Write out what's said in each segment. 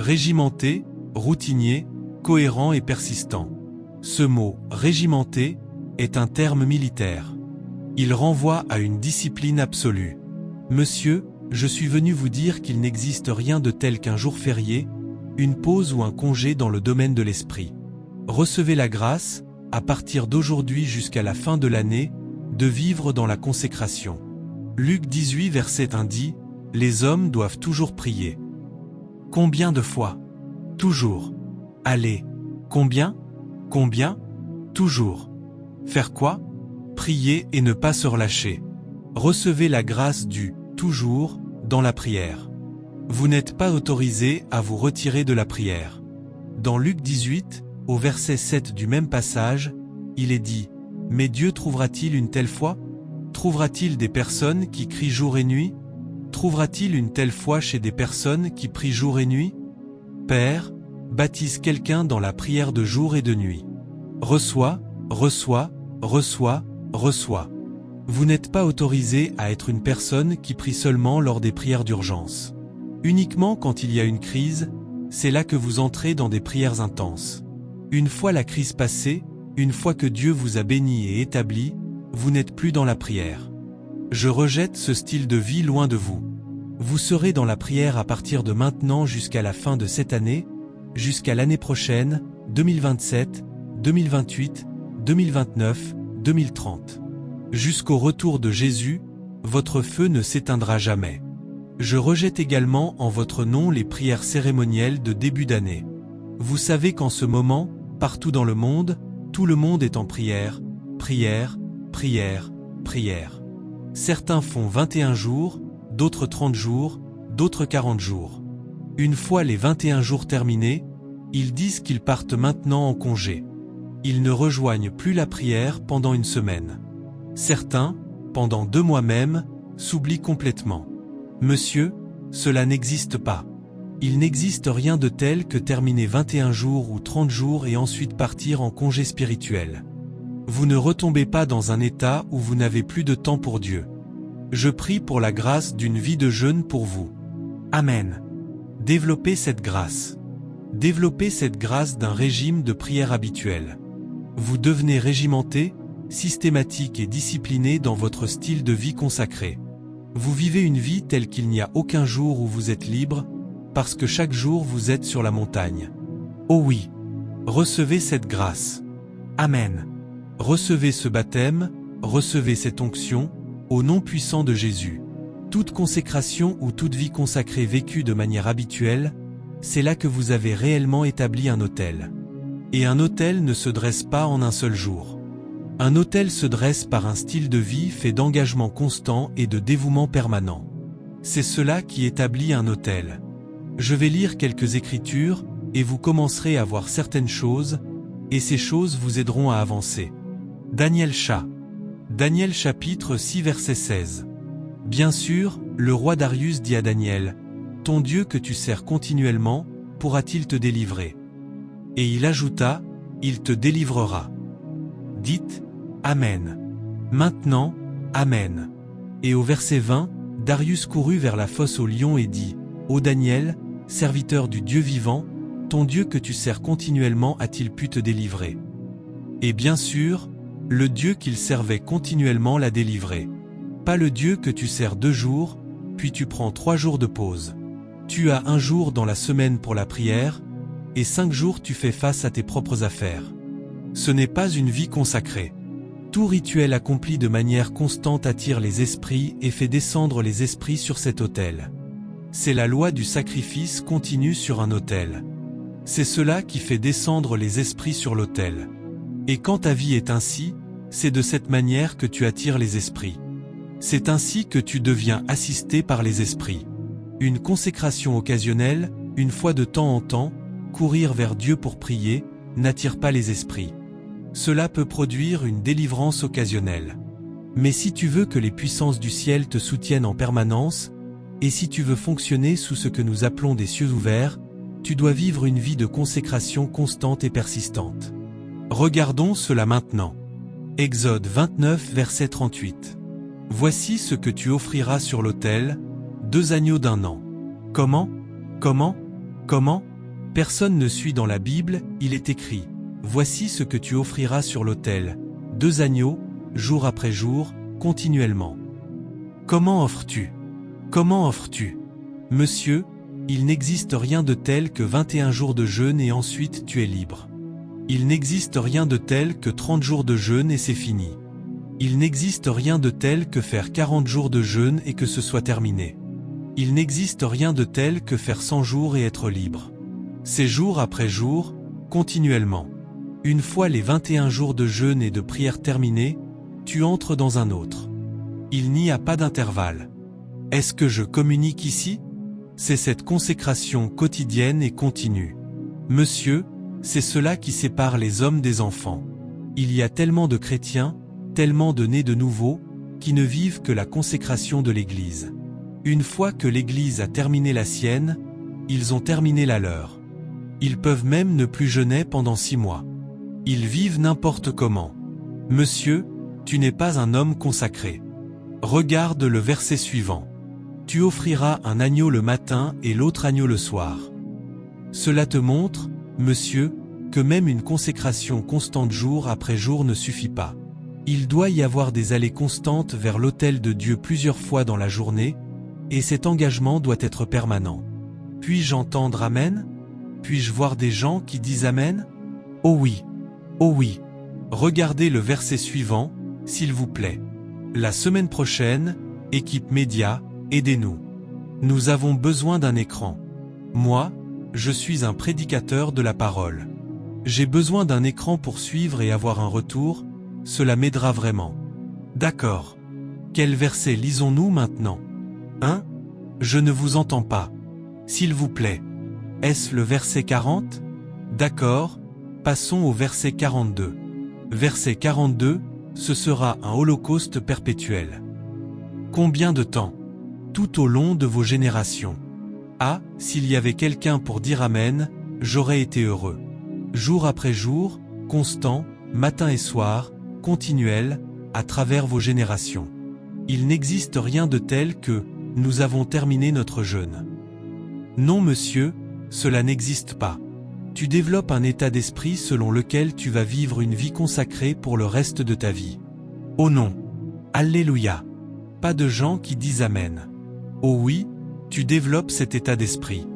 Régimenté, routinier, cohérent et persistant. Ce mot « régimenté » est un terme militaire. Il renvoie à une discipline absolue. Monsieur, je suis venu vous dire qu'il n'existe rien de tel qu'un jour férié, une pause ou un congé dans le domaine de l'esprit. Recevez la grâce, à partir d'aujourd'hui jusqu'à la fin de l'année, de vivre dans la consécration. Luc 18 verset 1 dit, « Les hommes doivent toujours prier. » Combien de fois? Toujours. Allez. Combien? Combien? Toujours. Faire quoi? Prier et ne pas se relâcher. Recevez la grâce du « toujours » dans la prière. Vous n'êtes pas autorisé à vous retirer de la prière. Dans Luc 18, au verset 7 du même passage, il est dit « Mais Dieu trouvera-t-il une telle foi? Trouvera-t-il des personnes qui crient jour et nuit? Trouvera-t-il une telle foi chez des personnes qui prient jour et nuit? Père, baptise quelqu'un dans la prière de jour et de nuit. Reçois, reçois, reçois, reçois. Vous n'êtes pas autorisé à être une personne qui prie seulement lors des prières d'urgence. Uniquement quand il y a une crise, c'est là que vous entrez dans des prières intenses. Une fois la crise passée, une fois que Dieu vous a béni et établi, vous n'êtes plus dans la prière. Je rejette ce style de vie loin de vous. Vous serez dans la prière à partir de maintenant jusqu'à la fin de cette année, jusqu'à l'année prochaine, 2027, 2028, 2029, 2030. Jusqu'au retour de Jésus, votre feu ne s'éteindra jamais. Je rejette également en votre nom les prières cérémonielles de début d'année. Vous savez qu'en ce moment, partout dans le monde, tout le monde est en prière, prière, prière, prière. Certains font 21 jours, d'autres 30 jours, d'autres 40 jours. Une fois les 21 jours terminés, ils disent qu'ils partent maintenant en congé. Ils ne rejoignent plus la prière pendant une semaine. Certains, pendant 2 mois même, s'oublient complètement. Monsieur, cela n'existe pas. Il n'existe rien de tel que terminer 21 jours ou 30 jours et ensuite partir en congé spirituel. Vous ne retombez pas dans un état où vous n'avez plus de temps pour Dieu. Je prie pour la grâce d'une vie de jeûne pour vous. Amen. Développez cette grâce. Développez cette grâce d'un régime de prière habituel. Vous devenez régimenté, systématique et discipliné dans votre style de vie consacré. Vous vivez une vie telle qu'il n'y a aucun jour où vous êtes libre, parce que chaque jour vous êtes sur la montagne. Oh oui. Recevez cette grâce. Amen. Recevez ce baptême, recevez cette onction, au nom puissant de Jésus. Toute consécration ou toute vie consacrée vécue de manière habituelle, c'est là que vous avez réellement établi un autel. Et un autel ne se dresse pas en un seul jour. Un autel se dresse par un style de vie fait d'engagement constant et de dévouement permanent. C'est cela qui établit un autel. Je vais lire quelques écritures, et vous commencerez à voir certaines choses, et ces choses vous aideront à avancer. Daniel Chat. Daniel chapitre 6 verset 16. Bien sûr, le roi Darius dit à Daniel, « Ton Dieu que tu sers continuellement, pourra-t-il te délivrer ?» Et il ajouta, « Il te délivrera. » Dites, « Amen. » Maintenant, « Amen. » Et au verset 20, Darius courut vers la fosse aux lions et dit, « Ô Daniel, serviteur du Dieu vivant, ton Dieu que tu sers continuellement a-t-il pu te délivrer ?» Et bien sûr, le Dieu qu'il servait continuellement l'a délivré. Pas le Dieu que tu sers 2 jours, puis tu prends 3 jours de pause. Tu as 1 jour dans la semaine pour la prière, et 5 jours tu fais face à tes propres affaires. Ce n'est pas une vie consacrée. Tout rituel accompli de manière constante attire les esprits et fait descendre les esprits sur cet autel. C'est la loi du sacrifice continu sur un autel. C'est cela qui fait descendre les esprits sur l'autel. Et quand ta vie est ainsi, c'est de cette manière que tu attires les esprits. C'est ainsi que tu deviens assisté par les esprits. Une consécration occasionnelle, une fois de temps en temps, courir vers Dieu pour prier, n'attire pas les esprits. Cela peut produire une délivrance occasionnelle. Mais si tu veux que les puissances du ciel te soutiennent en permanence, et si tu veux fonctionner sous ce que nous appelons des cieux ouverts, tu dois vivre une vie de consécration constante et persistante. Regardons cela maintenant. Exode 29 verset 38. Voici ce que tu offriras sur l'autel, 2 agneaux d'1 an. Comment? Personne ne suit dans la Bible, il est écrit « Voici ce que tu offriras sur l'autel, 2 agneaux, jour après jour, continuellement. » Comment offres-tu? Comment offres-tu? Monsieur, il n'existe rien de tel que 21 jours de jeûne et ensuite tu es libre. Il n'existe rien de tel que 30 jours de jeûne et c'est fini. Il n'existe rien de tel que faire 40 jours de jeûne et que ce soit terminé. Il n'existe rien de tel que faire 100 jours et être libre. C'est jour après jour, continuellement. Une fois les 21 jours de jeûne et de prière terminés, tu entres dans un autre. Il n'y a pas d'intervalle. Est-ce que je communique ici? C'est cette consécration quotidienne et continue. Monsieur, c'est cela qui sépare les hommes des enfants. Il y a tellement de chrétiens, tellement de nés de nouveau, qui ne vivent que la consécration de l'Église. Une fois que l'Église a terminé la sienne, ils ont terminé la leur. Ils peuvent même ne plus jeûner pendant 6 mois. Ils vivent n'importe comment. Monsieur, tu n'es pas un homme consacré. Regarde le verset suivant. Tu offriras un agneau le matin et l'autre agneau le soir. Cela te montre, monsieur, que même une consécration constante jour après jour ne suffit pas. Il doit y avoir des allées constantes vers l'autel de Dieu plusieurs fois dans la journée, et cet engagement doit être permanent. Puis-je entendre Amen? Puis-je voir des gens qui disent Amen? Oh oui. Oh oui. Regardez le verset suivant, s'il vous plaît. La semaine prochaine, équipe média, aidez-nous. Nous avons besoin d'un écran. Moi, je suis un prédicateur de la parole. J'ai besoin d'un écran pour suivre et avoir un retour, cela m'aidera vraiment. D'accord. Quel verset lisons-nous maintenant? Hein? Je ne vous entends pas. S'il vous plaît. Est-ce le verset 40? D'accord, passons au verset 42. Verset 42, ce sera un holocauste perpétuel. Combien de temps? Tout au long de vos générations. Ah, s'il y avait quelqu'un pour dire Amen, j'aurais été heureux. Jour après jour, constant, matin et soir, continuel, à travers vos générations. Il n'existe rien de tel que « nous avons terminé notre jeûne ». Non monsieur, cela n'existe pas. Tu développes un état d'esprit selon lequel tu vas vivre une vie consacrée pour le reste de ta vie. Oh non! Alléluia! Pas de gens qui disent Amen. Oh oui, tu développes cet état d'esprit.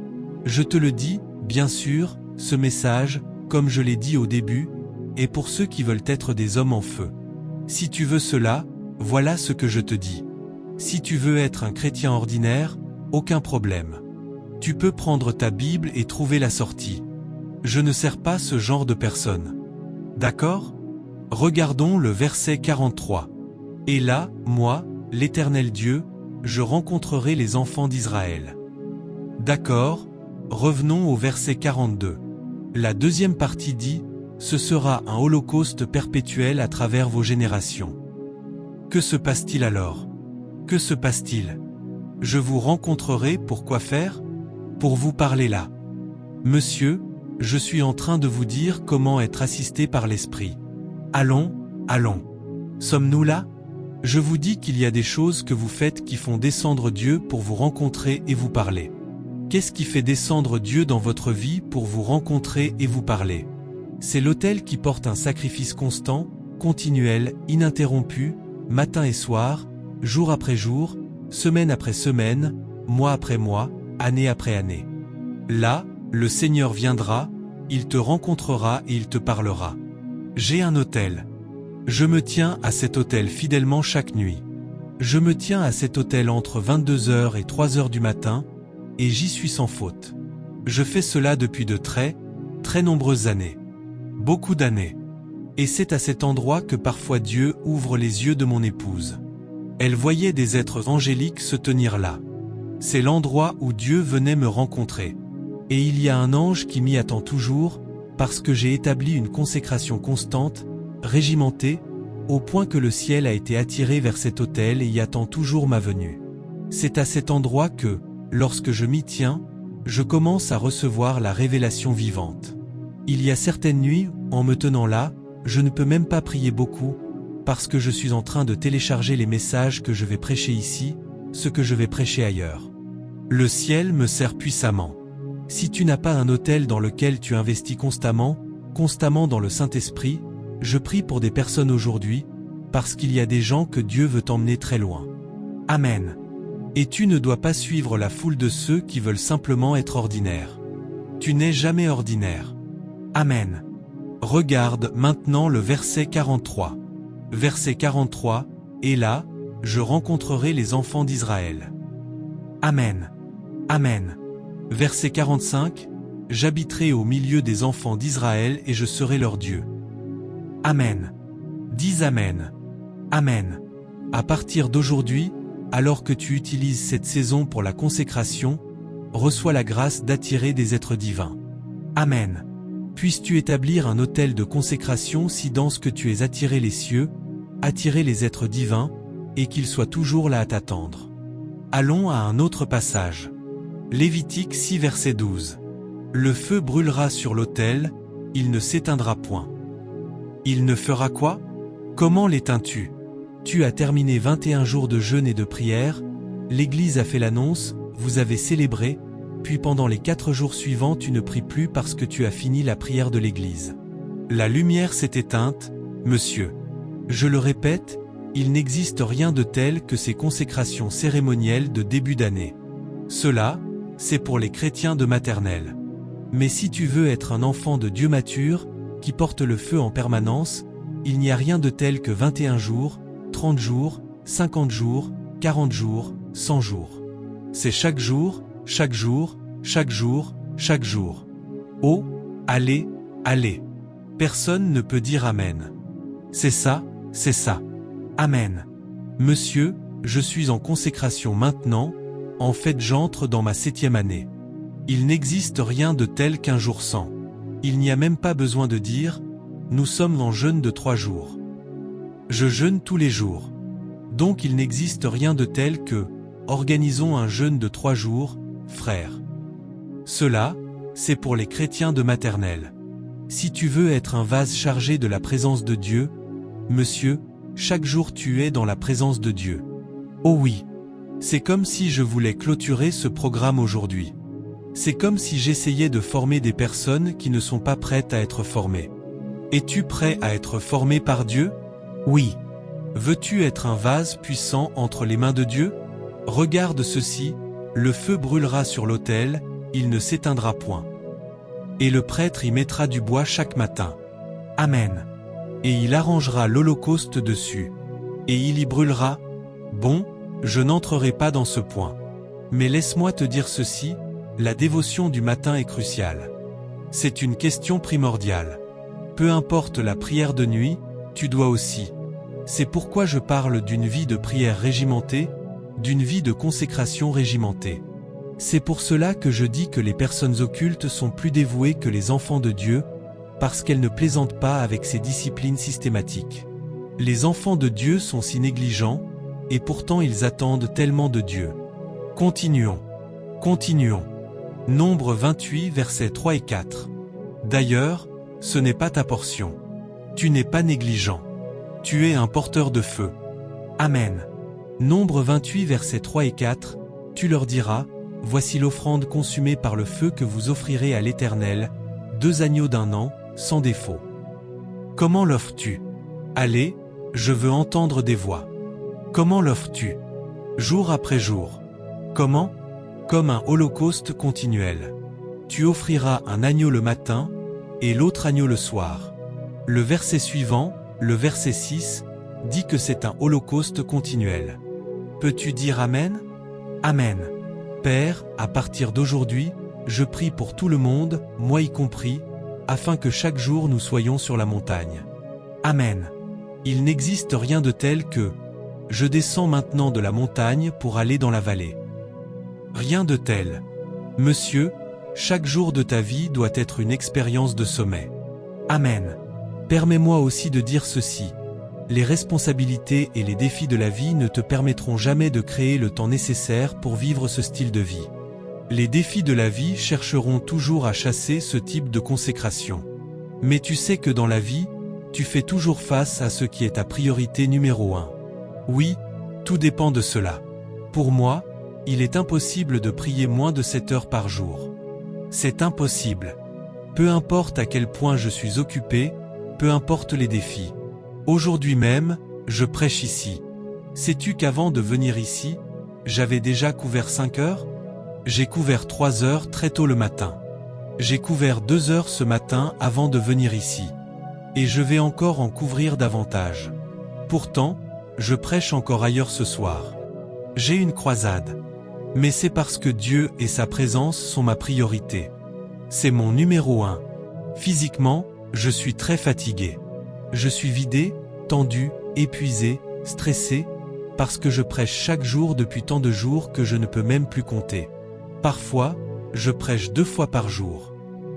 Je te le dis, bien sûr, ce message, comme je l'ai dit au début, est pour ceux qui veulent être des hommes en feu. Si tu veux cela, voilà ce que je te dis. Si tu veux être un chrétien ordinaire, aucun problème. Tu peux prendre ta Bible et trouver la sortie. Je ne sers pas ce genre de personne. D'accord? Regardons le verset 43. Et là, moi, l'Éternel Dieu, je rencontrerai les enfants d'Israël. D'accord, revenons au verset 42. La deuxième partie dit, ce sera un holocauste perpétuel à travers vos générations. Que se passe-t-il alors? Que se passe-t-il? Je vous rencontrerai pour quoi faire? Pour vous parler là. Monsieur, je suis en train de vous dire comment être assisté par l'Esprit. Allons, allons. Sommes-nous là? Je vous dis qu'il y a des choses que vous faites qui font descendre Dieu pour vous rencontrer et vous parler. Qu'est-ce qui fait descendre Dieu dans votre vie pour vous rencontrer et vous parler? C'est l'autel qui porte un sacrifice constant, continuel, ininterrompu, matin et soir, jour après jour, semaine après semaine, mois après mois, année après année. Là, le Seigneur viendra, il te rencontrera et il te parlera. J'ai un autel. Je me tiens à cet autel fidèlement chaque nuit. Je me tiens à cet autel entre 22h et 3h du matin, et j'y suis sans faute. Je fais cela depuis de très nombreuses années. Beaucoup d'années. Et c'est à cet endroit que parfois Dieu ouvre les yeux de mon épouse. Elle voyait des êtres angéliques se tenir là. C'est l'endroit où Dieu venait me rencontrer. Et il y a un ange qui m'y attend toujours, parce que j'ai établi une consécration constante, régimentée, au point que le ciel a été attiré vers cet autel et y attend toujours ma venue. C'est à cet endroit que, lorsque je m'y tiens, je commence à recevoir la révélation vivante. Il y a certaines nuits, en me tenant là, je ne peux même pas prier beaucoup, parce que je suis en train de télécharger les messages que je vais prêcher ici, ce que je vais prêcher ailleurs. Le ciel me sert puissamment. Si tu n'as pas un autel dans lequel tu investis constamment dans le Saint-Esprit, je prie pour des personnes aujourd'hui, parce qu'il y a des gens que Dieu veut emmener très loin. Amen. Et tu ne dois pas suivre la foule de ceux qui veulent simplement être ordinaires. Tu n'es jamais ordinaire. Amen. Regarde maintenant le verset 43. Verset 43, et là, je rencontrerai les enfants d'Israël. Amen. Amen. Verset 45, j'habiterai au milieu des enfants d'Israël et je serai leur Dieu. Amen. Dis Amen. Amen. À partir d'aujourd'hui, alors que tu utilises cette saison pour la consécration, reçois la grâce d'attirer des êtres divins. Amen. Puisses-tu établir un autel de consécration si dans ce que tu es attiré les cieux, attirer les êtres divins, et qu'ils soient toujours là à t'attendre. Allons à un autre passage. Lévitique 6 verset 12. Le feu brûlera sur l'autel, il ne s'éteindra point. Il ne fera quoi? Comment l'éteins-tu? Tu as terminé 21 jours de jeûne et de prière, l'Église a fait l'annonce, vous avez célébré, puis pendant les 4 jours suivants tu ne pries plus parce que tu as fini la prière de l'Église. La lumière s'est éteinte, monsieur. Je le répète, il n'existe rien de tel que ces consécrations cérémonielles de début d'année. Cela, c'est pour les chrétiens de maternelle. Mais si tu veux être un enfant de Dieu mature, qui porte le feu en permanence, il n'y a rien de tel que 21 jours, 30 jours, 50 jours, 40 jours, 100 jours. C'est chaque jour, chaque jour, chaque jour, chaque jour. Oh, allez, allez. Personne ne peut dire Amen. C'est ça, c'est ça. Amen. Monsieur, je suis en consécration maintenant, en fait j'entre dans ma 7e année. Il n'existe rien de tel qu'un jour sans. Il n'y a même pas besoin de dire, nous sommes en jeûne de 3 jours. Je jeûne tous les jours. Donc il n'existe rien de tel que, organisons un jeûne de 3 jours, frères. Cela, c'est pour les chrétiens de maternelle. Si tu veux être un vase chargé de la présence de Dieu, monsieur, chaque jour tu es dans la présence de Dieu. Oh oui. C'est comme si je voulais clôturer ce programme aujourd'hui. C'est comme si j'essayais de former des personnes qui ne sont pas prêtes à être formées. Es-tu prêt à être formé par Dieu? Oui. Veux-tu être un vase puissant entre les mains de Dieu? Regarde ceci, le feu brûlera sur l'autel, il ne s'éteindra point. Et le prêtre y mettra du bois chaque matin. Amen. Et il arrangera l'holocauste dessus. Et il y brûlera. Bon, je n'entrerai pas dans ce point. Mais laisse-moi te dire ceci, la dévotion du matin est cruciale. C'est une question primordiale. Peu importe la prière de nuit, tu dois aussi. C'est pourquoi je parle d'une vie de prière régimentée, d'une vie de consécration régimentée. C'est pour cela que je dis que les personnes occultes sont plus dévouées que les enfants de Dieu, parce qu'elles ne plaisantent pas avec ces disciplines systématiques. Les enfants de Dieu sont si négligents, et pourtant ils attendent tellement de Dieu. Continuons. Continuons. Nombre 28 versets 3 et 4. D'ailleurs, ce n'est pas ta portion. Tu n'es pas négligent. Tu es un porteur de feu. Amen. Nombre 28 versets 3 et 4, tu leur diras, voici l'offrande consumée par le feu que vous offrirez à l'Éternel, 2 agneaux d'1 an, sans défaut. Comment l'offres-tu? Allez, je veux entendre des voix. Comment l'offres-tu? Jour après jour. Comment? Comme un holocauste continuel. Tu offriras un agneau le matin, et l'autre agneau le soir. Le verset suivant, le verset 6, dit que c'est un holocauste continuel. Peux-tu dire Amen? Amen. Père, à partir d'aujourd'hui, je prie pour tout le monde, moi y compris, afin que chaque jour nous soyons sur la montagne. Amen. Il n'existe rien de tel que « Je descends maintenant de la montagne pour aller dans la vallée ». Rien de tel. Monsieur, chaque jour de ta vie doit être une expérience de sommet. Amen. Permets-moi aussi de dire ceci. Les responsabilités et les défis de la vie ne te permettront jamais de créer le temps nécessaire pour vivre ce style de vie. Les défis de la vie chercheront toujours à chasser ce type de consécration. Mais tu sais que dans la vie, tu fais toujours face à ce qui est ta priorité numéro 1. Oui, tout dépend de cela. Pour moi, il est impossible de prier moins de 7 heures par jour. C'est impossible. Peu importe à quel point je suis occupé, peu importe les défis. Aujourd'hui même, je prêche ici. Sais-tu qu'avant de venir ici, j'avais déjà couvert 5 heures? J'ai couvert 3 heures très tôt le matin. J'ai couvert 2 heures ce matin avant de venir ici. Et je vais encore en couvrir davantage. Pourtant, je prêche encore ailleurs ce soir. J'ai une croisade. Mais c'est parce que Dieu et sa présence sont ma priorité. C'est mon numéro 1. Physiquement, je suis très fatigué. Je suis vidé, tendu, épuisé, stressé, parce que je prêche chaque jour depuis tant de jours que je ne peux même plus compter. Parfois, je prêche 2 fois par jour.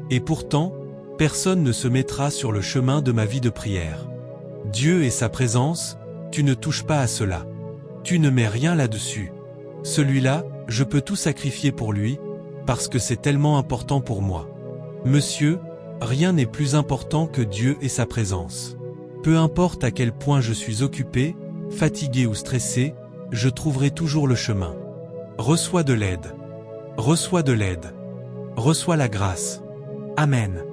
Et pourtant, personne ne se mettra sur le chemin de ma vie de prière. Dieu et sa présence, tu ne touches pas à cela. Tu ne mets rien là-dessus. Celui-là, je peux tout sacrifier pour lui, parce que c'est tellement important pour moi. Monsieur, rien n'est plus important que Dieu et sa présence. Peu importe à quel point je suis occupé, fatigué ou stressé, je trouverai toujours le chemin. Reçois de l'aide. Reçois de l'aide. Reçois la grâce. Amen.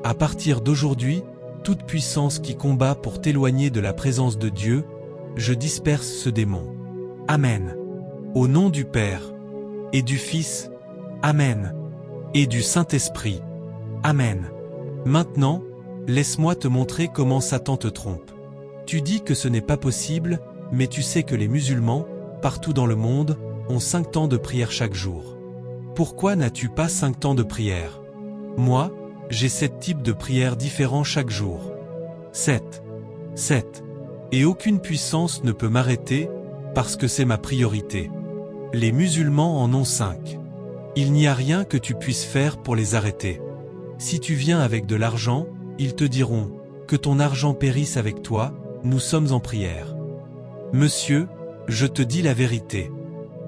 À partir d'aujourd'hui, toute puissance qui combat pour t'éloigner de la présence de Dieu, je disperse ce démon. Amen. Au nom du Père, et du Fils, Amen, et du Saint-Esprit, Amen. Maintenant, laisse-moi te montrer comment Satan te trompe. Tu dis que ce n'est pas possible, mais tu sais que les musulmans, partout dans le monde, ont 5 temps de prière chaque jour. Pourquoi n'as-tu pas 5 temps de prière? Moi, j'ai 7 types de prières différents chaque jour. 7. Et aucune puissance ne peut m'arrêter, parce que c'est ma priorité. Les musulmans en ont 5. Il n'y a rien que tu puisses faire pour les arrêter. Si tu viens avec de l'argent, ils te diront « Que ton argent périsse avec toi, nous sommes en prière ». Monsieur, je te dis la vérité.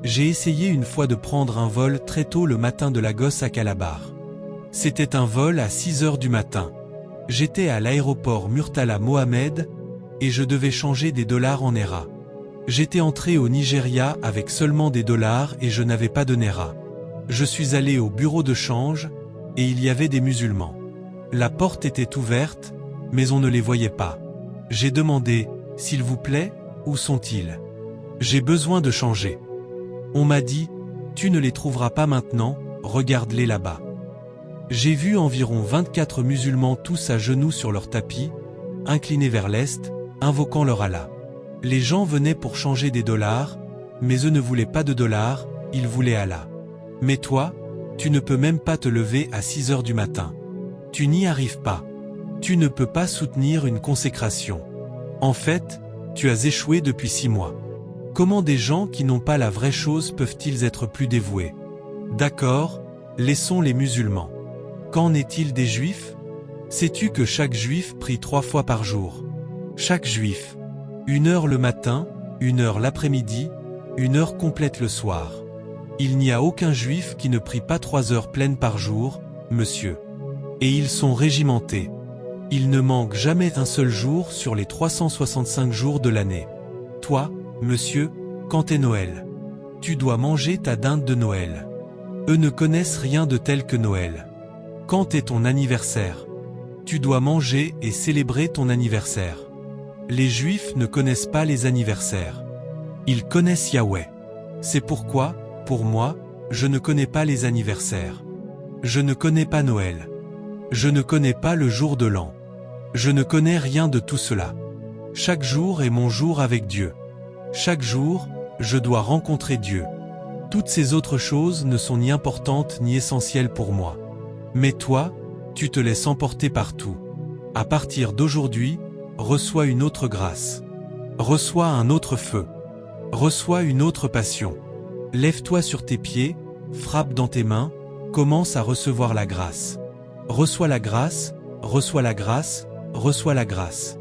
J'ai essayé une fois de prendre un vol très tôt le matin de Lagos à Calabar. C'était un vol à 6 heures du matin. J'étais à l'aéroport Murtala Mohamed et je devais changer des dollars en naira. J'étais entré au Nigeria avec seulement des dollars et je n'avais pas de naira. Je suis allé au bureau de change et il y avait des musulmans. La porte était ouverte, mais on ne les voyait pas. J'ai demandé « S'il vous plaît, où sont-ils? J'ai besoin de changer. » On m'a dit « Tu ne les trouveras pas maintenant, regarde-les là-bas. » J'ai vu environ 24 musulmans tous à genoux sur leur tapis, inclinés vers l'est, invoquant leur Allah. Les gens venaient pour changer des dollars, mais eux ne voulaient pas de dollars, ils voulaient Allah. Mais toi, tu ne peux même pas te lever à 6 heures du matin. Tu n'y arrives pas. Tu ne peux pas soutenir une consécration. En fait, tu as échoué depuis 6 mois. Comment des gens qui n'ont pas la vraie chose peuvent-ils être plus dévoués? D'accord, laissons les musulmans. Qu'en est-il des juifs? Sais-tu que chaque juif prie 3 fois par jour? Chaque juif. 1 heure le matin, 1 heure l'après-midi, 1 heure complète le soir. Il n'y a aucun juif qui ne prie pas 3 heures pleines par jour, monsieur. Et ils sont régimentés. Il ne manque jamais un seul jour sur les 365 jours de l'année. Toi, monsieur, quand est Noël? Tu dois manger ta dinde de Noël. Eux ne connaissent rien de tel que Noël. Quand est ton anniversaire? Tu dois manger et célébrer ton anniversaire. Les Juifs ne connaissent pas les anniversaires. Ils connaissent Yahweh. C'est pourquoi, pour moi, je ne connais pas les anniversaires. Je ne connais pas Noël. Je ne connais pas le jour de l'an. Je ne connais rien de tout cela. Chaque jour est mon jour avec Dieu. Chaque jour, je dois rencontrer Dieu. Toutes ces autres choses ne sont ni importantes ni essentielles pour moi. Mais toi, tu te laisses emporter partout. À partir d'aujourd'hui, reçois une autre grâce. Reçois un autre feu. Reçois une autre passion. Lève-toi sur tes pieds, frappe dans tes mains, commence à recevoir la grâce. Reçois la grâce, reçois la grâce, reçois la grâce.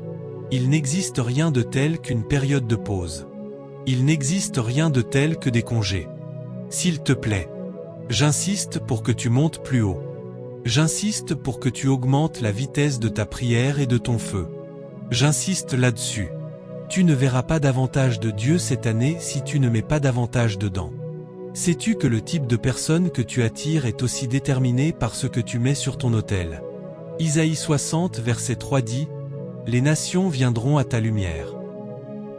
Il n'existe rien de tel qu'une période de pause. Il n'existe rien de tel que des congés. S'il te plaît, j'insiste pour que tu montes plus haut. J'insiste pour que tu augmentes la vitesse de ta prière et de ton feu. J'insiste là-dessus. Tu ne verras pas davantage de Dieu cette année si tu ne mets pas davantage dedans. Sais-tu que le type de personne que tu attires est aussi déterminé par ce que tu mets sur ton autel? Isaïe 60 verset 3 dit: Les nations viendront à ta lumière,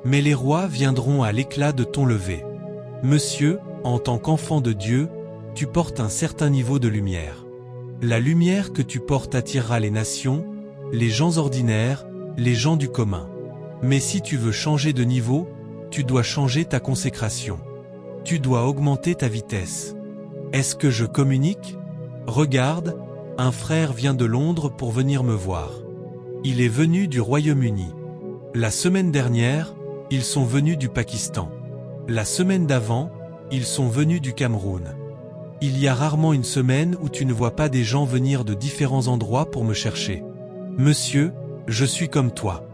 mais les rois viendront à l'éclat de ton lever. Monsieur, en tant qu'enfant de Dieu, tu portes un certain niveau de lumière. La lumière que tu portes attirera les nations, les gens ordinaires, les gens du commun. Mais si tu veux changer de niveau, tu dois changer ta consécration. Tu dois augmenter ta vitesse. Est-ce que je communique? Regarde, un frère vient de Londres pour venir me voir. Il est venu du Royaume-Uni. La semaine dernière, ils sont venus du Pakistan. La semaine d'avant, ils sont venus du Cameroun. Il y a rarement une semaine où tu ne vois pas des gens venir de différents endroits pour me chercher. Monsieur, je suis comme toi.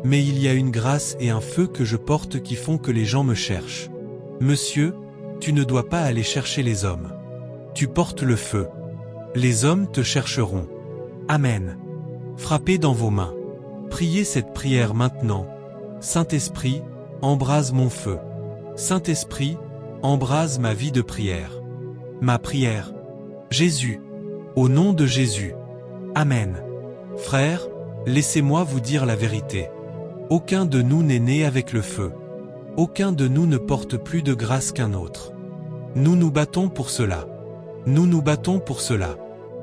Mais il y a une grâce et un feu que je porte qui font que les gens me cherchent. Monsieur, tu ne dois pas aller chercher les hommes. Tu portes le feu. Les hommes te chercheront. Amen. Frappez dans vos mains. Priez cette prière maintenant. Saint-Esprit, embrase mon feu. Saint-Esprit, embrase ma vie de prière. Ma prière. Jésus. Au nom de Jésus. Amen. Frères, laissez-moi vous dire la vérité. Aucun de nous n'est né avec le feu. Aucun de nous ne porte plus de grâce qu'un autre. Nous nous battons pour cela. Nous nous battons pour cela.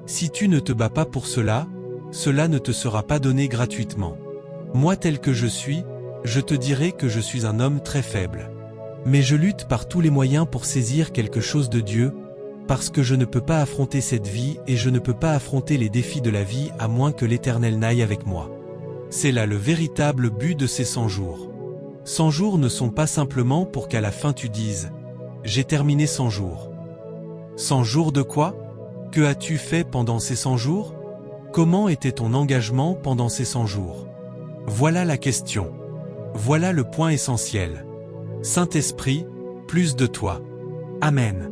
Si tu ne te bats pas pour cela, cela ne te sera pas donné gratuitement. Moi tel que je suis, je te dirai que je suis un homme très faible. Mais je lutte par tous les moyens pour saisir quelque chose de Dieu, parce que je ne peux pas affronter cette vie et je ne peux pas affronter les défis de la vie à moins que l'Éternel n'aille avec moi. C'est là le véritable but de ces 100 jours. 100 jours ne sont pas simplement pour qu'à la fin tu dises « J'ai terminé 100 jours ». 100 jours de quoi? Que as-tu fait pendant ces 100 jours? Comment était ton engagement pendant ces 100 jours? Voilà la question. Voilà le point essentiel. Saint-Esprit, plus de toi. Amen.